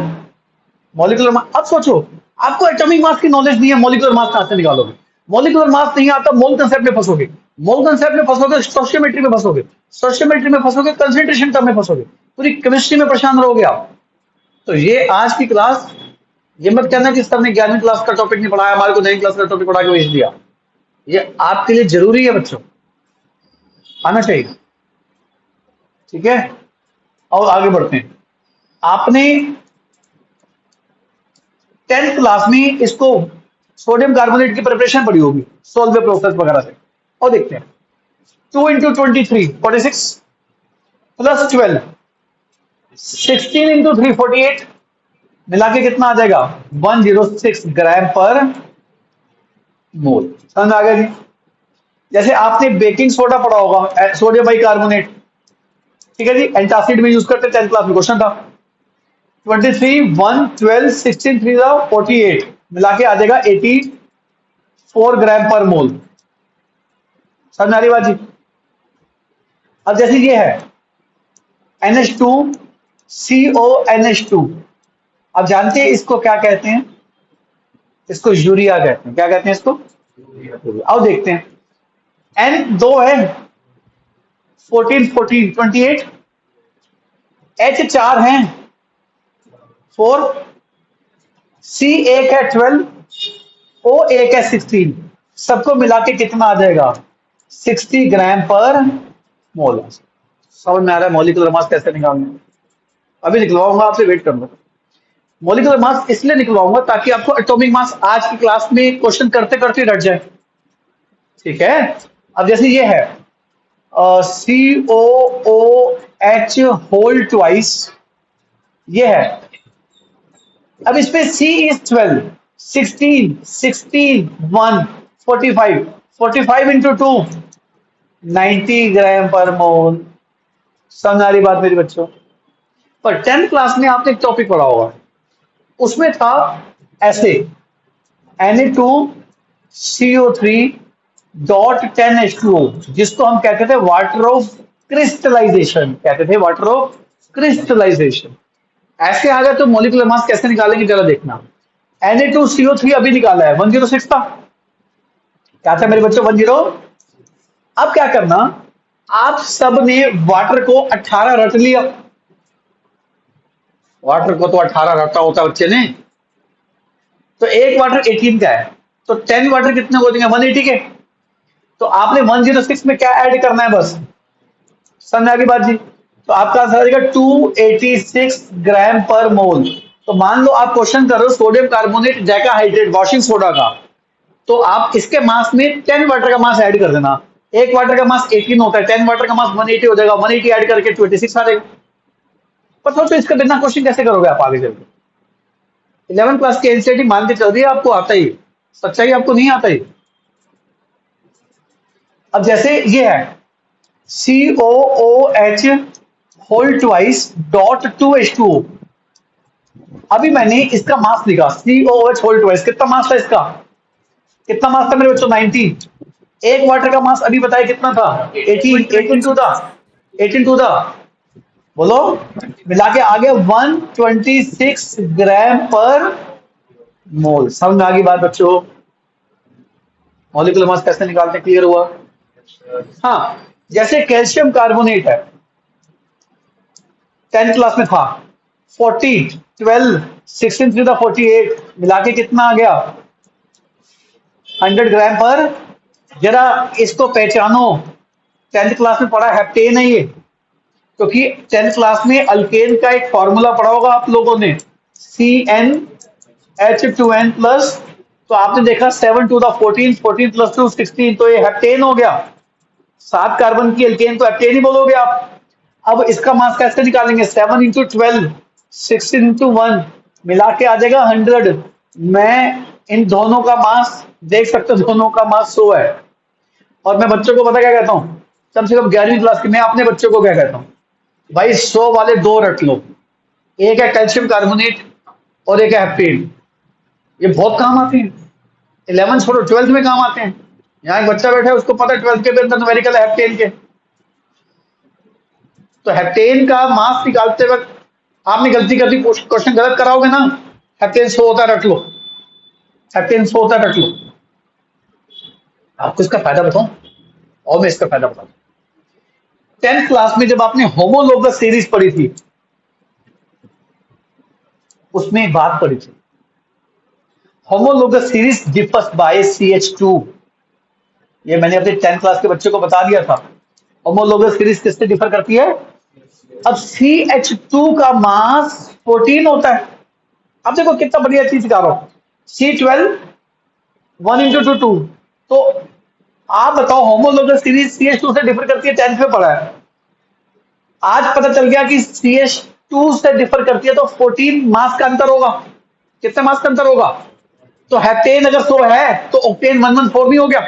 मॉलिक्यूलर मास। अब सोचो, आपको एटॉमिक मास की नॉलेज नहीं है, मॉलिक्यूलर मास कहां से निकालोगे? मॉलिक्यूलर मास नहीं आता, मोल कंसेप्ट में फंसोगे। मोल कंसेप्ट में फंसोगे, स्टोइचियोमेट्री में फंसोगे। स्टोइचियोमेट्री में फंसोगे, कंसंट्रेशन टर्म में फंसोगे। पूरी केमिस्ट्री में परेशान रहोगे आप। तो ये आज की क्लास, ये मत कहना कि सर ने 11वीं क्लास का टॉपिक नहीं पढ़ाया, हमारे को 9वीं क्लास का टॉपिक पढ़ा के भेज दिया। ये आपके लिए जरूरी है बच्चों, आना चाहिए। ठीक है, और आगे बढ़ते हैं। आपने 10th क्लास में इसको सोडियम कार्बोनेट की प्रिपरेशन पढ़ी होगी, सोल्वे प्रोसेस वगैरह से। और देखते हैं, 2 × 23 46 प्लस 12 16 × 3 48 मिला के कितना आ जाएगा 106 ग्राम पर मोल। समझ आ गया जी? जैसे आपने बेकिंग सोडा पढ़ा होगा, सोडियम बाइकार्बोनेट, ठीक है जी, एंटासिड में यूज करते 10th क्लास में, क्वेश्चन था 23 1 12 16 3 48 मिला के आ जाएगा 84 ग्राम पर मोल। समझ आ रही बात जी? अब जैसे ये है NH2 CONH2, अब जानते हैं इसको क्या कहते हैं? इसको यूरिया कहते हैं। क्या कहते हैं इसको? अब देखते हैं, N 2 है 14 14 28, H 4 है 4, C 1 है 12, O 1 है 16, सबको मिला के कितना आ जाएगा 60 ग्राम पर मोल। समझ में आ रहा है मॉलिक्यूलर मास कैसे निकालना है? अभी निकलवाऊंगा आपसे, वेट कर लो। मॉलिक्यूलर मास इसलिए निकलवाऊंगा ताकि आपको एटॉमिक मास आज की क्लास में क्वेश्चन करते करते रट जाए। ठीक है, अब जैसे ये है COOH होल ट्वाइस, ये है। अब इसमें C इज 12 16 16 1 45 45 इंटू 2 90 ग्राम पर मोल। समझ आ रही बात मेरी बच्चों? पर 10th क्लास में आपने एक टॉपिक पढ़ा होगा, उसमें था ऐसे Na2CO3.10H2O, जिसको हम कहते थे वाटर ऑफ क्रिस्टलाइजेशन, कहते थे वाटर ऑफ क्रिस्टलाइजेशन। ऐसे आ गए तो मॉलिक्यूलर मास कैसे निकालेंगे जरा देखना। Na2CO3 अभी निकाला है 106 था, क्या था मेरे बच्चों 10। अब क्या करना, आप सब ने वाटर को 18 रट लिया। वाटर को तो 18 रटा होता है बच्चे ने, तो एक वाटर 18 का है, तो 10 वाटर कितने हो जाएंगे 180 के। तो आपने 106 में क्या ऐड करना है बस, समझ आ गई बात जी? तो आपका आंसर आ जाएगा 286 ग्राम पर मोल। तो मान लो आप क्वेश्चन कर रहे हो sodium carbonate decahydrate washing soda का, तो आप इसके मास में 10 वाटर का मास ऐड कर देना। एक वाटर का मास 18 होता है, 10 वाटर का मास 180 हो जाएगा, 180 ऐड करके 26 आ जाएगा। पर सोचो इसका बिना क्वेश्चन कैसे करोगे आप आगे चलकर? 11 क्लास की एनसीईआरटी मान के चल रही है, आपको आता ही, सच्चाई आपको नहीं आता ही। अब जैसे ये है COOH whole twice dot 2H2O, अभी मैंने इसका मास लिखा COOH होल ट्वाइस, कितना मास था इसका, कितना मास था मेरे बच्चों 19। एक वाटर का मास अभी बताया कितना था 18 टू था 18 टू था, बोलो मिला के आगे 126 ग्राम पर मोल। समझ में आ गई बात बच्चों? मॉलिक्यूलर मास कैसे निकालते, क्लियर हुआ? हाँ, जैसे कैल्शियम कार्बोनेट है 10th क्लास में था 40 12 16 3 48 मिला के कितना आ गया 100 ग्राम पर। जरा इसको पहचानो, 10th क्लास में पढ़ा हेप्टेन है ये, क्योंकि 10th क्लास में अल्केन का एक फॉर्मूला पढ़ा होगा आप लोगों ने, CnH2n प्लस, तो आपने देखा 7 टू द 14 14 प्लस 2 16, तो ये हेप्टेन हो गया। 7 कार्बन की अल्केन तो हेप्टेन ही बोलोगे आप। अब इसका मास कैसे निकालेंगे, 7 इंटू 12 16 इंटू 1 मिला के आ जाएगा 100। मैं इन दोनों का मास देख सकते हो, दोनों का मास 100 है। और मैं बच्चों को पता क्या कहता हूं, कम से कम 11वीं क्लास की, मैं अपने बच्चों को क्या कहता हूं, भाई 100 वाले दो रट लो, एक है कैल्शियम कार्बोनेट और एक है हेप्टेन। ये बहुत काम आते हैं, 11 छोड़ो 12th में काम आते हैं। यहाँ एक बच्चा बैठा है उसको पता है 12th के अंदर न्यूमेरिकल है हेप्टेन के, तो हेप्टेन का मास निकालते वक्त आपने गलती कर दी, क्वेश्चन गलत कराओगे ना, हेप्टेन 100 होता रख लो, हेप्टेन 100 होता रख लो। आपको इसका फायदा बताऊं, और मैं इसका फायदा बताऊं। 10th क्लास में जब आपने होमोलोगस सीरीज पढ़ी थी, उसमें एक बात पढ़ी थी, homologous series differs bye CH2। ये मैंने अपने 10th क्लास के बच्चे को बता दिया था। होमोलोगस सीरीज किससे डिफर करती है? अब CH2 का मास 14 होता है। अब देखो कितना बढ़िया चीज सिखा रहा हूं। C12 1 into 2 तो आप बताओ होमोलोगस सीरीज CH2 से डिफर करती है, 10th में पढ़ा है। आज पता चल गया कि CH2 से डिफर करती है तो 14 मास का अंतर होगा। कितने मास का अंतर होगा? तो हेप्टेन अगर 100 है तो ऑक्टेन 114 नहीं हो गया?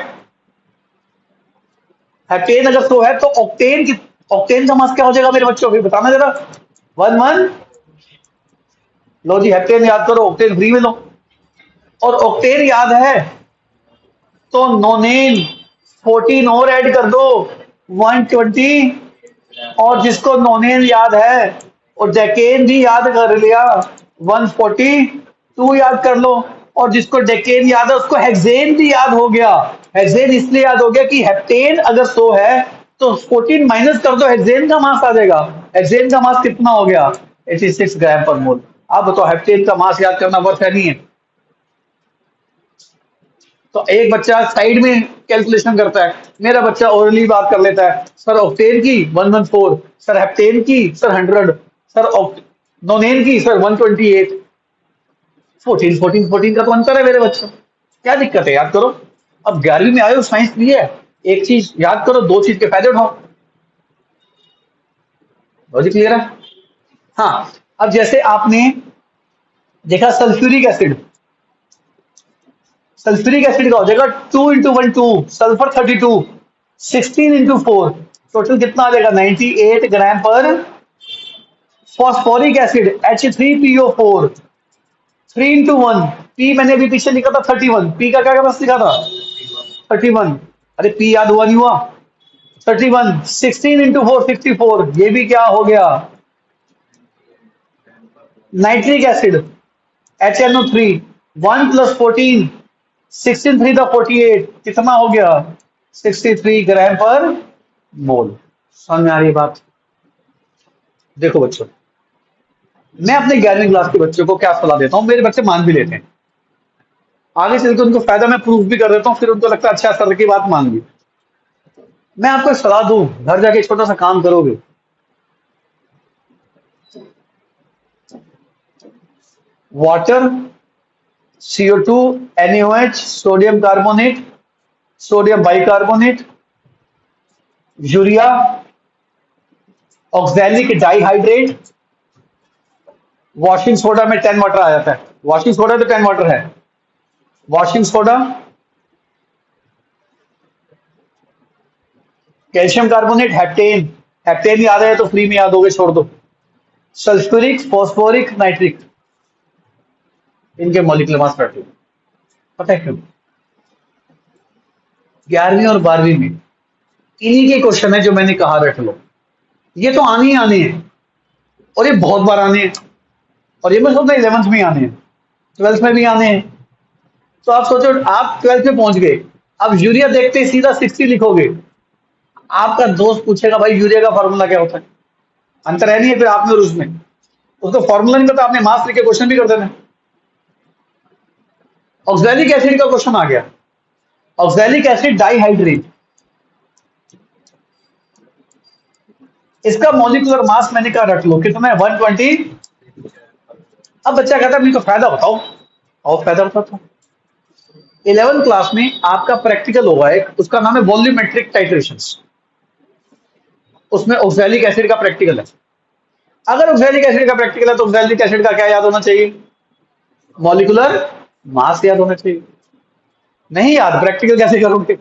हेप्टेन अगर 100 है तो ऑक्टेन का मास क्या हो जाएगा मेरे बच्चों? फिर बताना जरा। 11 लो जी, हेप्टेन याद करो, ऑक्टेन फ्री में लो। और ऑक्टेन याद है तो नोनेन 14 और ऐड कर दो, 120। और जिसको नोनेन याद है और डेकेन भी याद कर लिया, 142 याद कर लो। और जिसको डेकेन याद है उसको हेक्सेन भी याद हो गया। हेक्सेन इसलिए याद हो गया कि हेप्टेन अगर 100 है तो 14 माइनस कर दो, हेक्सेन का मास आ जाएगा। हेक्सेन का मास कितना हो गया? 86 ग्राम पर मोल। आप बताओ हेप्टेन का मास याद करना वर्थ है नहीं है? तो एक बच्चा साइड में कैलकुलेशन करता है, मेरा बच्चा ओरली बात कर लेता है, सर ऑक्टेन की 114, सर हेप्टेन की सर 100, सर नोनेन की सर 128। 14 का तो अंतर है मेरे बच्चों, क्या दिक्कत है? याद करो। अब 11वीं में आए हो, साइंस लिए है, एक चीज याद करो, दो चीज के फायदे उठाओ। लॉजिक क्लियर है? हाँ, अब जैसे आपने देखा सल्फ्यूरिक एसिड, सल्फ्यूरिक एसिड का हो जाएगा 2 into 1 2, सल्फर 32, 16 into 4, टोटल कितना आ जाएगा? 98 ग्राम पर। Phosphoric acid H3PO4, 3 into 1, P मैंने अभी पीछे लिखा था 31, P का क्या बस लिखा था 31। अरे P याद हुआ नहीं हुआ? 31, 16 into 4 64, ये भी क्या हो गया? नाइट्रिक एसिड HNO3, 1 plus 14, 16 3 था 48, कितना हो गया? 63 ग्राम पर मोल। समझ में आ रही है बात? देखो बच्चों, मैं अपने 11वीं क्लास के बच्चों को क्या सलाह देता हूं, मेरे बच्चे मान भी लेते हैं, आगे चल के उनको फायदा मैं प्रूफ भी कर देता हूं, फिर उनको लगता है अच्छा सर की बात मान ली। मैं आपको एक सलाह दूं, घर जाके छोटा सा काम करोगे, water, CO2, NaOH, sodium carbonate, sodium bicarbonate, urea, oxalic dihydrate, washing soda में 10 वाटर आ जाता है। वॉशिंग सोडा तो 10 वाटर है। Washing soda, calcium carbonate, heptane, heptane याद है तो फ्री में याद हो गए, छोड़ दो। सल्फ्यूरिक, फॉस्फोरिक, नाइट्रिक, इनके मॉलिक्यूलर मास रख लो। पता है क्यों? 11वीं और 12वीं में इन्हीं के क्वेश्चन है जो मैंने कहा रख लो। ये तो आने ही आने हैं, और ये बहुत बार आने हैं, और ये मैं सोचता 11th में आने हैं, 12th में भी आने हैं। तो आप सोचो, आप 12th में पहुंच गए, अब यूरिया देखते ही सीधा 60 लिखोगे, आपका दोस्त पूछेगा भाई यूरिया का फॉर्मूला क्या होता है? अंतर है नहीं है फिर आप में और उसमें? उसको फॉर्मूला नहीं पता, आपने मास लिख के क्वेश्चन भी कर देना। ऑक्सैलिक एसिड का क्वेश्चन आ गया, ऑक्सैलिक एसिड डाइहाइड्रेट, इसका मॉलिक्यूलर मास मैंने कहा रख लो, कितना है? 120। अब बच्चा कहता है मेरे को फायदा बताओ, और फायदा बताता हूं। 11th क्लास में आपका प्रैक्टिकल होगा एक, उसका नाम है वॉल्यूमेट्रिक टाइट्रेशंस, उसमें ऑक्सैलिक एसिड का प्रैक्टिकल है। अगर ऑक्सैलिक एसिड का प्रैक्टिकल है तो ऑक्सैलिक एसिड का क्या याद होना चाहिए? मॉलिक्यूलर मास याद होना चाहिए। नहीं याद, प्रैक्टिकल कैसे करोगे?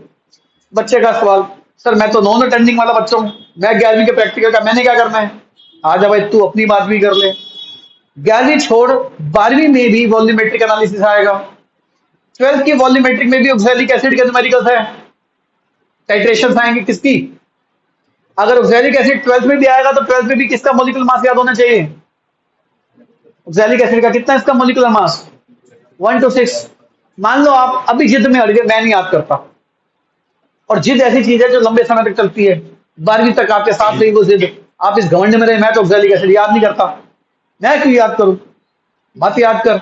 बच्चे का सवाल, सर मैं तो नॉन अटेंडिंग वाला बच्चा हूं, मैं 11वीं के प्रैक्टिकल का मैंने क्या करना है? आ जा भाई, तू अपनी बात भी कर ले। 11वीं छोड़, 12वीं में भी वॉल्यूमेट्रिक एनालिसिस आएगा, 12th की वॉल्यूमेट्रिक में भी ऑक्सैलिक एसिड के न्यूमेरिकल्स है, टाइट्रेशंस आएंगे किसकी? अगर ऑक्सैलिक एसिड 12th में भी आएगा तो 12th में भी किसका मॉलिक्यूलर मास याद होना चाहिए? ऑक्सैलिक एसिड का। कितना इसका मॉलिक्यूलर मास? 1 to 6। मान लो आप अभी जिद में अड़ गए, मैं नहीं याद करता, और जिद ऐसी चीज है जो लंबे समय तक चलती है, 12वीं तक आपके साथ रही वो जिद, आप इस घमंड में रहे मैं तो ऑक्सैलिक एसिड याद नहीं करता, मैं क्यों याद करूं? मत याद कर,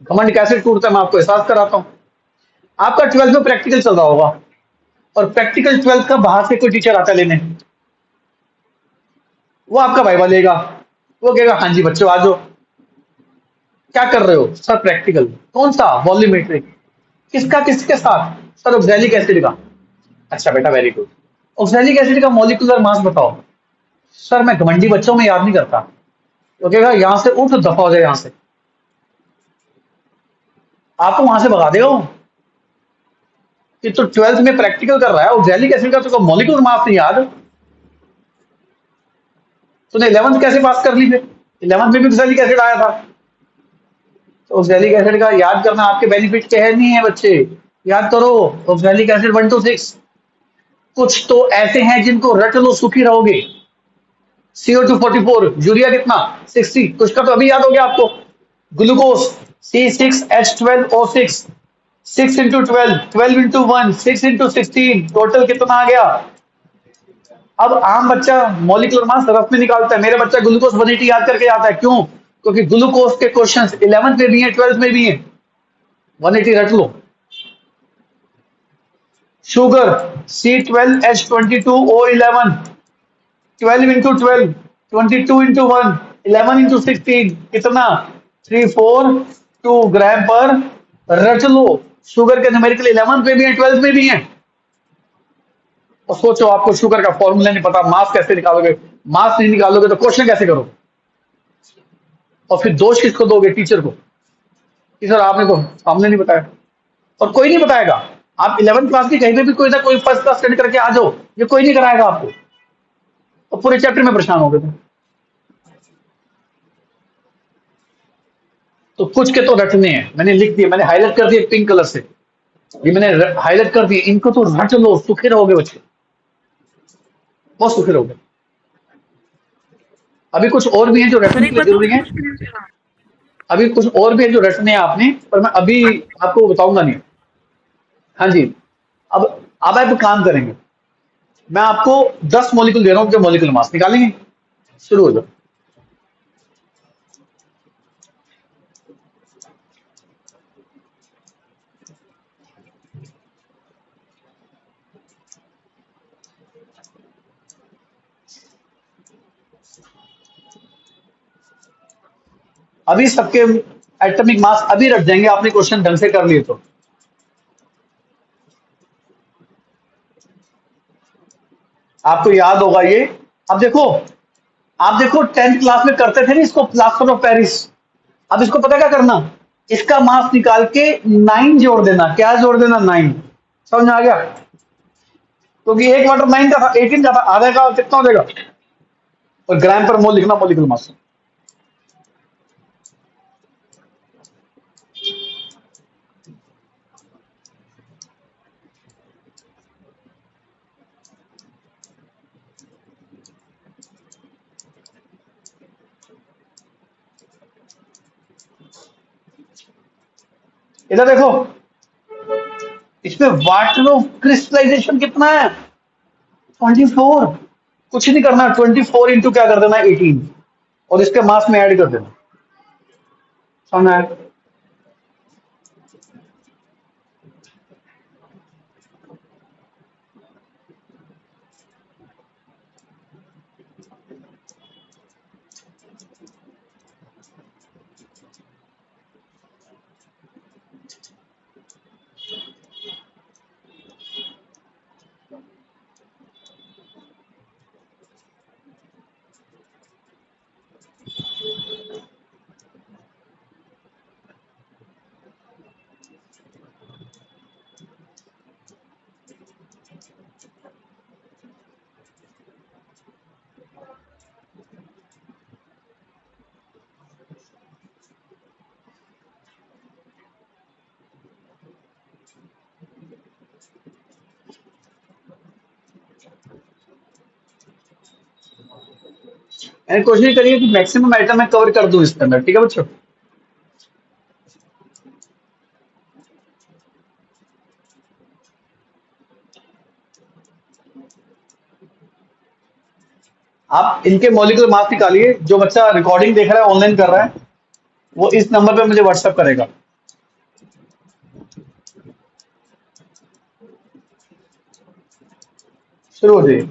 घमंड कैसे टूटता है मैं आपको एहसास कराता हूं। आपका 12th में प्रैक्टिकल चल रहा होगा, और प्रैक्टिकल 12th का बाहर से कोई टीचर आता है लेने, वो आपका वाइवा लेगा, वो कहेगा हाँ जी बच्चों आ जाओ, क्या कर रहे हो सर? प्रैक्टिकल। कौन सा? वॉल्यूमेट्री। किसका? किसके साथ? सर ऑक्सैलिक एसिड का। अच्छा बेटा वेरी गुड। ऑक्सैलिक एसिड का मॉलिक्यूलर मास बताओ। सर मैं घमंडी बच्चों में याद नहीं करता। तो कहेगा यहां से उठ, दफा हो जाए यहां से, आपको वहां से भगा देगा वो। कि तो 12th में प्रैक्टिकल कर रहा है, ऑक्सैलिक एसिड का तो मॉलिक्यूलर मास नहीं याद, तूने 11th कैसे पास कर ली? फिर 11th में भी ऑक्सैलिक एसिड आया था। तो ऑक्सैलिक एसिड का याद करना आपके बेनिफिट के है नहीं है बच्चे, याद करो। Oxalic acid 1 to 6। कुछ तो ऐसे हैं जिनको रट लो सुखी रहोगे। CO2 44, यूरिया कितना? 60, कुछ का तो अभी याद हो गया आपको। Glucose C6H12O6, 6 into 12, 12 into 1, 6 into 16, total कितना आ गया? अब आम बच्चा मॉलिक्यूलर मास रफ में निकालता है, मेरा बच्चा ग्लूकोज 180 याद करके आता है। क्यों? क्योंकि ग्लूकोज के क्वेश्चंस 11th में भी हैं, 12th में भी हैं। 180 रट लो। Sugar C12H22O11, 12 into 12, 22 into 1, 11 into 16, कितना? 342 ग्राम पर। रट लो। शुगर के न्यूमेरिकल 11th में भी है, 12th में भी है। और सोचो आपको शुगर का फॉर्मूला नहीं पता, मास कैसे निकालोगे? मास नहीं निकालोगे तो क्वेश्चन कैसे करोगे? और फिर दोष किसको दोगे? टीचर को, कि सर आपने तो सामने नहीं बताया। और कोई नहीं बताएगा। आप 11th क्लास की कहीं पे भी कोई ना कोई फर्स्ट क्लास स्टडी करके आ जाओ, ये कोई नहीं कराएगा आपको, और पूरे चैप्टर में परेशान हो गए तुम। तो कुछ के तो रटने हैं, मैंने लिख दिए, मैंने हाईलाइट कर दिए पिंक कलर से, ये मैंने हाईलाइट कर दिए, इनको तो रट लो, सुखी रहोगे बच्चे, बहुत सुखी रहोगे। अभी कुछ और भी हैं जो सर रटने एक के लिए बार तो जरूरी है। मुश्किल से ना। अभी कुछ और भी है जो रटने हैं आपने, पर मैं अभी आपको बताऊंगा नहीं। हाँ जी। अब अब आप काम करेंगे, मैं आपको 10 मॉलिक्यूल दे रहा हूं जो मॉलिक्यूलर मास निकालेंगे। शुरू हो जाओ। अभी सबके एटॉमिक मास अभी रट जाएंगे, आपने क्वेश्चन ढंग से कर लिए तो। आपको याद होगा ये। अब देखो, आप देखो 10th क्लास में करते थे ना इसको, प्लास्टर ऑफ पेरिस। अब इसको पता क्या करना, इसका मास निकाल के 9 जोड़ देना। क्या जोड़ देना? 9। समझ में आ गया? क्योंकि एक वाटर 9 का था, 18 का था, आधा का कितना हो जाएगा? और ग्राम पर मोल लिखना मॉलिक्यूलर मास। इधर देखो, इसमें वाटर ऑफ क्रिस्टलाइजेशन कितना है? 24। कुछ नहीं करना, 24 इंटू क्या कर देना? 18, और इसके मास में ऐड कर देना। समझ में आया? मैंने कोशिश करी है कि मैक्सिमम आइटम मैं कवर कर दूं इसके अंदर, ठीक है बच्चों? आप इनके मॉलिक्यूलर मास निकालिए। जो बच्चा रिकॉर्डिंग देख रहा है, ऑनलाइन कर रहा है, वो इस नंबर पे मुझे व्हाट्सएप करेगा। शुरू हो जाइए।